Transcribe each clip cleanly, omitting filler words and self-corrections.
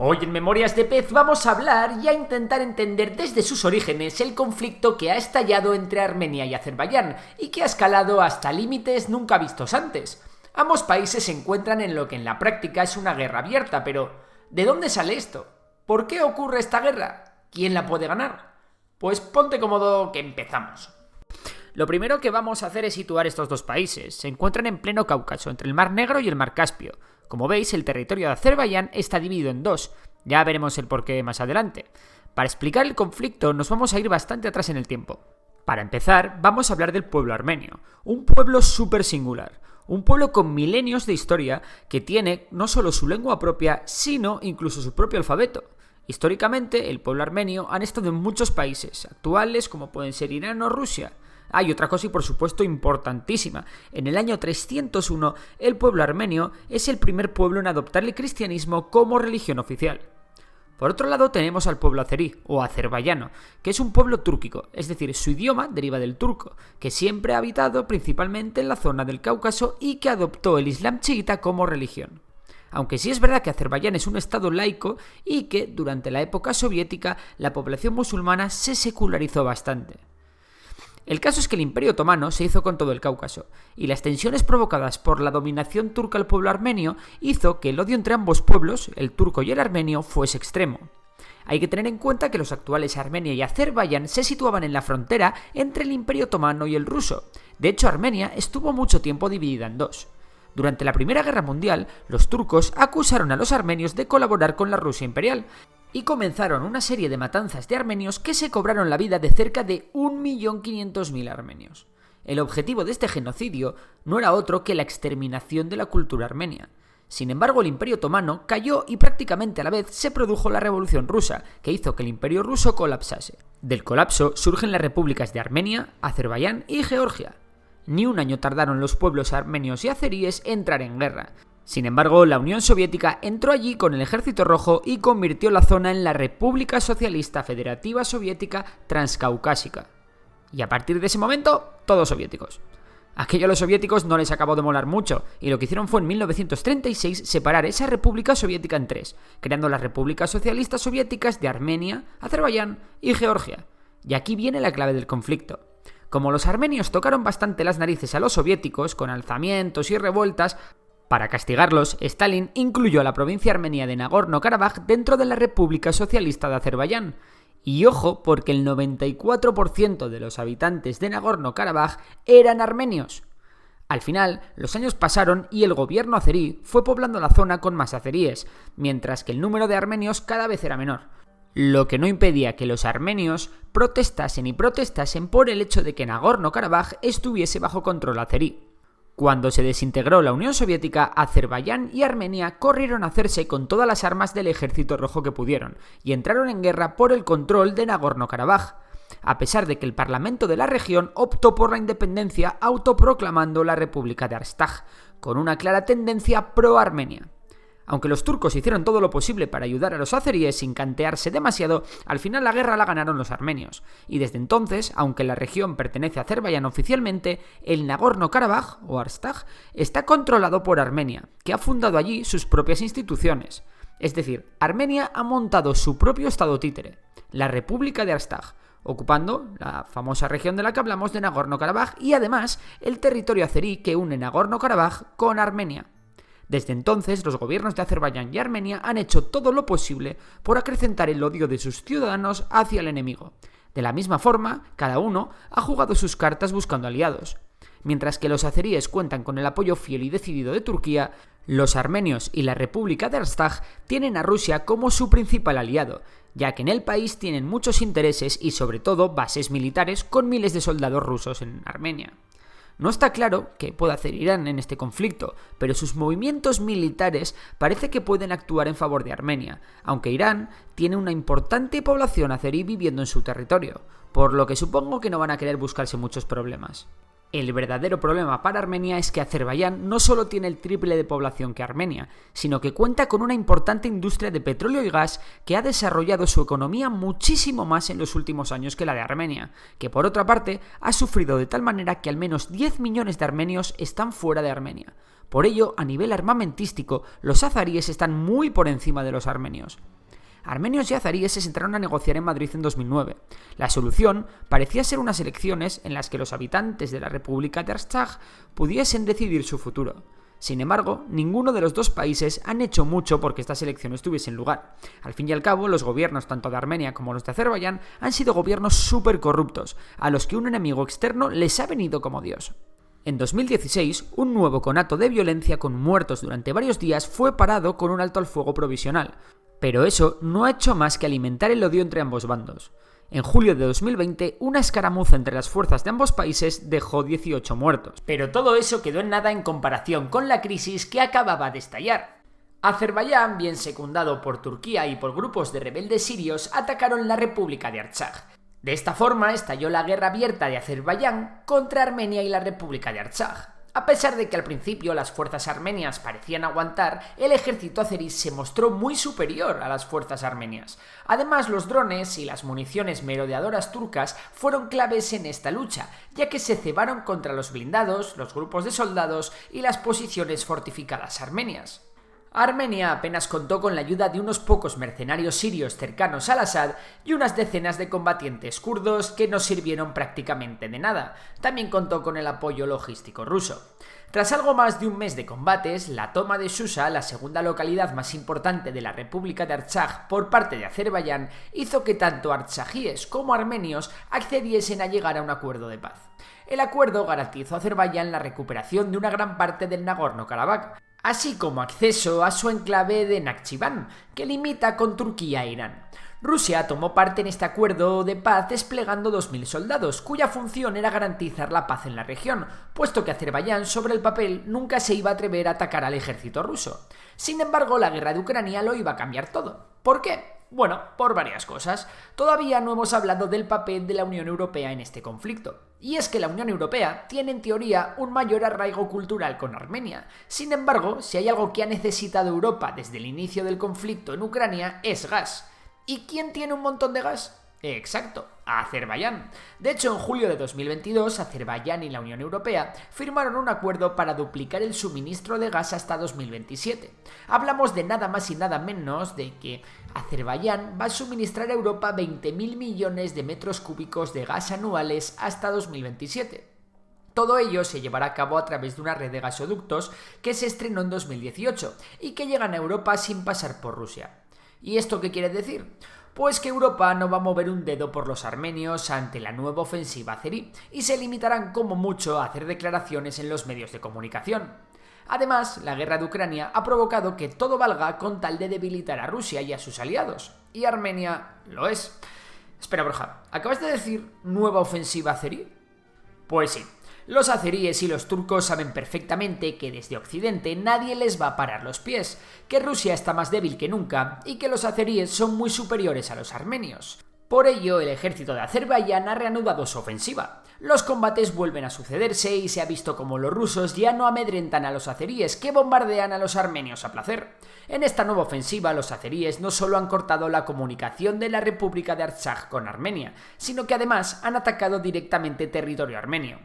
Hoy en Memorias de Pez vamos a hablar y a intentar entender desde sus orígenes el conflicto que ha estallado entre Armenia y Azerbaiyán y que ha escalado hasta límites nunca vistos antes. Ambos países se encuentran en lo que en la práctica es una guerra abierta, pero ¿de dónde sale esto? ¿Por qué ocurre esta guerra? ¿Quién la puede ganar? Pues ponte cómodo que empezamos. Lo primero que vamos a hacer es situar estos dos países. Se encuentran en pleno Cáucaso, entre el Mar Negro y el Mar Caspio. Como veis, el territorio de Azerbaiyán está dividido en dos. Ya veremos el porqué más adelante. Para explicar el conflicto nos vamos a ir bastante atrás en el tiempo. Para empezar, vamos a hablar del pueblo armenio. Un pueblo súper singular. Un pueblo con milenios de historia que tiene no solo su lengua propia, sino incluso su propio alfabeto. Históricamente, el pueblo armenio han estado en muchos países, actuales como pueden ser Irán o Rusia. Hay otra cosa y por supuesto importantísima. En el año 301, el pueblo armenio es el primer pueblo en adoptar el cristianismo como religión oficial. Por otro lado tenemos al pueblo azerí, o azerbaiyano, que es un pueblo túrquico, es decir, su idioma deriva del turco, que siempre ha habitado principalmente en la zona del Cáucaso y que adoptó el Islam chiita como religión. Aunque sí es verdad que Azerbaiyán es un estado laico y que, durante la época soviética, la población musulmana se secularizó bastante. El caso es que el Imperio Otomano se hizo con todo el Cáucaso, y las tensiones provocadas por la dominación turca al pueblo armenio hizo que el odio entre ambos pueblos, el turco y el armenio, fuese extremo. Hay que tener en cuenta que los actuales Armenia y Azerbaiyán se situaban en la frontera entre el Imperio Otomano y el ruso. De hecho, Armenia estuvo mucho tiempo dividida en dos. Durante la Primera Guerra Mundial, los turcos acusaron a los armenios de colaborar con la Rusia imperial, y comenzaron una serie de matanzas de armenios que se cobraron la vida de cerca de 1.500.000 armenios. El objetivo de este genocidio no era otro que la exterminación de la cultura armenia. Sin embargo, el Imperio Otomano cayó y prácticamente a la vez se produjo la Revolución Rusa, que hizo que el Imperio Ruso colapsase. Del colapso surgen las repúblicas de Armenia, Azerbaiyán y Georgia. Ni un año tardaron los pueblos armenios y azeríes en entrar en guerra. Sin embargo, la Unión Soviética entró allí con el Ejército Rojo y convirtió la zona en la República Socialista Federativa Soviética Transcaucásica. Y a partir de ese momento, todos soviéticos. Aquello a los soviéticos no les acabó de molar mucho, y lo que hicieron fue en 1936 separar esa República Soviética en tres, creando las Repúblicas Socialistas Soviéticas de Armenia, Azerbaiyán y Georgia. Y aquí viene la clave del conflicto. Como los armenios tocaron bastante las narices a los soviéticos, con alzamientos y revueltas, para castigarlos, Stalin incluyó a la provincia armenia de Nagorno-Karabaj dentro de la República Socialista de Azerbaiyán. Y ojo, porque el 94% de los habitantes de Nagorno-Karabaj eran armenios. Al final, los años pasaron y el gobierno azerí fue poblando la zona con más azeríes, mientras que el número de armenios cada vez era menor. Lo que no impedía que los armenios protestasen por el hecho de que Nagorno-Karabaj estuviese bajo control azerí. Cuando se desintegró la Unión Soviética, Azerbaiyán y Armenia corrieron a hacerse con todas las armas del Ejército Rojo que pudieron y entraron en guerra por el control de Nagorno-Karabaj, a pesar de que el Parlamento de la región optó por la independencia autoproclamando la República de Artsaj, con una clara tendencia pro-Armenia. Aunque los turcos hicieron todo lo posible para ayudar a los azeríes sin cantearse demasiado, al final la guerra la ganaron los armenios. Y desde entonces, aunque la región pertenece a Azerbaiyán oficialmente, el Nagorno-Karabaj, o Artsaj, está controlado por Armenia, que ha fundado allí sus propias instituciones. Es decir, Armenia ha montado su propio estado títere, la República de Artsaj, ocupando la famosa región de la que hablamos de Nagorno-Karabaj y además el territorio azerí que une Nagorno-Karabaj con Armenia. Desde entonces, los gobiernos de Azerbaiyán y Armenia han hecho todo lo posible por acrecentar el odio de sus ciudadanos hacia el enemigo. De la misma forma, cada uno ha jugado sus cartas buscando aliados. Mientras que los azeríes cuentan con el apoyo fiel y decidido de Turquía, los armenios y la República de Artsaj tienen a Rusia como su principal aliado, ya que en el país tienen muchos intereses y sobre todo bases militares con miles de soldados rusos en Armenia. No está claro qué puede hacer Irán en este conflicto, pero sus movimientos militares parece que pueden actuar en favor de Armenia, aunque Irán tiene una importante población azerí viviendo en su territorio, por lo que supongo que no van a querer buscarse muchos problemas. El verdadero problema para Armenia es que Azerbaiyán no solo tiene el triple de población que Armenia, sino que cuenta con una importante industria de petróleo y gas que ha desarrollado su economía muchísimo más en los últimos años que la de Armenia, que por otra parte ha sufrido de tal manera que al menos 10 millones de armenios están fuera de Armenia. Por ello, a nivel armamentístico, los azeríes están muy por encima de los armenios. Armenios y azeríes se sentaron a negociar en Madrid en 2009. La solución parecía ser unas elecciones en las que los habitantes de la República de Artsaj pudiesen decidir su futuro. Sin embargo, ninguno de los dos países han hecho mucho porque estas elecciones tuviesen lugar. Al fin y al cabo, los gobiernos tanto de Armenia como los de Azerbaiyán han sido gobiernos súper corruptos, a los que un enemigo externo les ha venido como Dios. En 2016, un nuevo conato de violencia con muertos durante varios días fue parado con un alto al fuego provisional. Pero eso no ha hecho más que alimentar el odio entre ambos bandos. En julio de 2020, una escaramuza entre las fuerzas de ambos países dejó 18 muertos. Pero todo eso quedó en nada en comparación con la crisis que acababa de estallar. Azerbaiyán, bien secundado por Turquía y por grupos de rebeldes sirios, atacaron la República de Artsaj. De esta forma estalló la guerra abierta de Azerbaiyán contra Armenia y la República de Artsaj. A pesar de que al principio las fuerzas armenias parecían aguantar, el ejército azerí se mostró muy superior a las fuerzas armenias. Además, los drones y las municiones merodeadoras turcas fueron claves en esta lucha, ya que se cebaron contra los blindados, los grupos de soldados y las posiciones fortificadas armenias. Armenia apenas contó con la ayuda de unos pocos mercenarios sirios cercanos al Assad y unas decenas de combatientes kurdos que no sirvieron prácticamente de nada. También contó con el apoyo logístico ruso. Tras algo más de un mes de combates, la toma de Susa, la segunda localidad más importante de la República de Artsaj por parte de Azerbaiyán, hizo que tanto artsajíes como armenios accediesen a llegar a un acuerdo de paz. El acuerdo garantizó a Azerbaiyán la recuperación de una gran parte del Nagorno-Karabaj, así como acceso a su enclave de Nakhchivan, que limita con Turquía e Irán. Rusia tomó parte en este acuerdo de paz desplegando 2.000 soldados, cuya función era garantizar la paz en la región, puesto que Azerbaiyán, sobre el papel, nunca se iba a atrever a atacar al ejército ruso. Sin embargo, la guerra de Ucrania lo iba a cambiar todo. ¿Por qué? Bueno, por varias cosas. Todavía no hemos hablado del papel de la Unión Europea en este conflicto. Y es que la Unión Europea tiene en teoría un mayor arraigo cultural con Armenia. Sin embargo, si hay algo que ha necesitado Europa desde el inicio del conflicto en Ucrania es gas. ¿Y quién tiene un montón de gas? Exacto, Azerbaiyán. De hecho, en julio de 2022, Azerbaiyán y la Unión Europea firmaron un acuerdo para duplicar el suministro de gas hasta 2027. Hablamos de nada más y nada menos de que Azerbaiyán va a suministrar a Europa 20.000 millones de metros cúbicos de gas anuales hasta 2027. Todo ello se llevará a cabo a través de una red de gasoductos que se estrenó en 2018 y que llegan a Europa sin pasar por Rusia. ¿Y esto qué quiere decir? Pues que Europa no va a mover un dedo por los armenios ante la nueva ofensiva azerí y se limitarán como mucho a hacer declaraciones en los medios de comunicación. Además, la guerra de Ucrania ha provocado que todo valga con tal de debilitar a Rusia y a sus aliados, y Armenia lo es. Espera, Borja, ¿acabas de decir nueva ofensiva azerí? Pues sí. Los azeríes y los turcos saben perfectamente que desde Occidente nadie les va a parar los pies, que Rusia está más débil que nunca y que los azeríes son muy superiores a los armenios. Por ello, el ejército de Azerbaiyán ha reanudado su ofensiva. Los combates vuelven a sucederse y se ha visto como los rusos ya no amedrentan a los azeríes, que bombardean a los armenios a placer. En esta nueva ofensiva, los azeríes no solo han cortado la comunicación de la República de Artsaj con Armenia, sino que además han atacado directamente territorio armenio.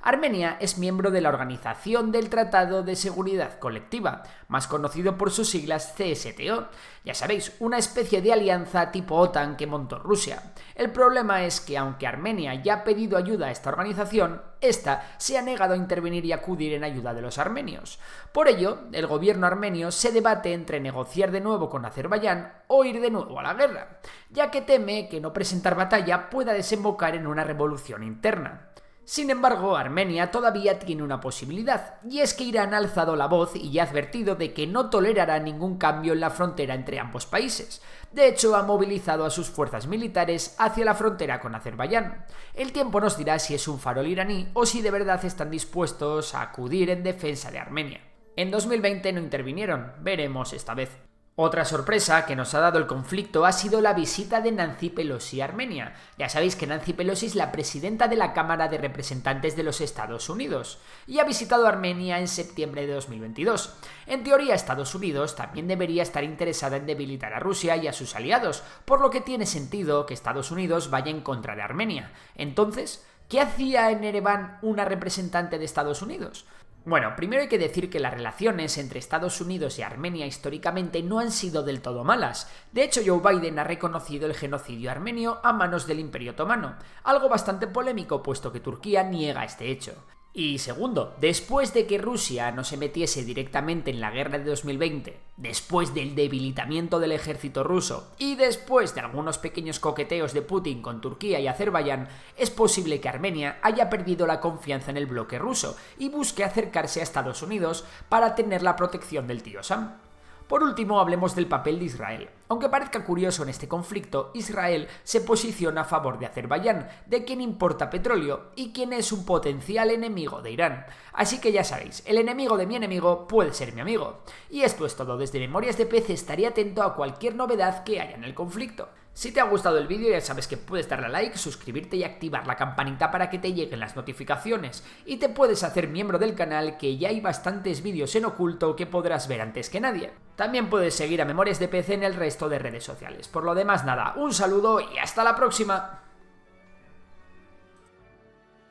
Armenia es miembro de la Organización del Tratado de Seguridad Colectiva, más conocido por sus siglas CSTO. Ya sabéis, una especie de alianza tipo OTAN que montó Rusia. El problema es que aunque Armenia ya ha pedido ayuda a esta organización, esta se ha negado a intervenir y acudir en ayuda de los armenios. Por ello, el gobierno armenio se debate entre negociar de nuevo con Azerbaiyán o ir de nuevo a la guerra, ya que teme que no presentar batalla pueda desembocar en una revolución interna. Sin embargo, Armenia todavía tiene una posibilidad, y es que Irán ha alzado la voz y ha advertido de que no tolerará ningún cambio en la frontera entre ambos países. De hecho, ha movilizado a sus fuerzas militares hacia la frontera con Azerbaiyán. El tiempo nos dirá si es un farol iraní o si de verdad están dispuestos a acudir en defensa de Armenia. En 2020 no intervinieron, veremos esta vez. Otra sorpresa que nos ha dado el conflicto ha sido la visita de Nancy Pelosi a Armenia. Ya sabéis que Nancy Pelosi es la presidenta de la Cámara de Representantes de los Estados Unidos y ha visitado Armenia en septiembre de 2022. En teoría, Estados Unidos también debería estar interesada en debilitar a Rusia y a sus aliados, por lo que tiene sentido que Estados Unidos vaya en contra de Armenia. Entonces, ¿qué hacía en Ereván una representante de Estados Unidos? Bueno, primero hay que decir que las relaciones entre Estados Unidos y Armenia históricamente no han sido del todo malas. De hecho, Joe Biden ha reconocido el genocidio armenio a manos del Imperio Otomano, algo bastante polémico puesto que Turquía niega este hecho. Y segundo, después de que Rusia no se metiese directamente en la guerra de 2020, después del debilitamiento del ejército ruso y después de algunos pequeños coqueteos de Putin con Turquía y Azerbaiyán, es posible que Armenia haya perdido la confianza en el bloque ruso y busque acercarse a Estados Unidos para tener la protección del tío Sam. Por último, hablemos del papel de Israel. Aunque parezca curioso en este conflicto, Israel se posiciona a favor de Azerbaiyán, de quien importa petróleo y quien es un potencial enemigo de Irán. Así que ya sabéis, el enemigo de mi enemigo puede ser mi amigo. Y esto es todo. Desde Memorias de Pez estaré atento a cualquier novedad que haya en el conflicto. Si te ha gustado el vídeo ya sabes que puedes darle a like, suscribirte y activar la campanita para que te lleguen las notificaciones. Y te puedes hacer miembro del canal, que ya hay bastantes vídeos en oculto que podrás ver antes que nadie. También puedes seguir a Memorias de PC en el resto de redes sociales. Por lo demás nada, un saludo y hasta la próxima.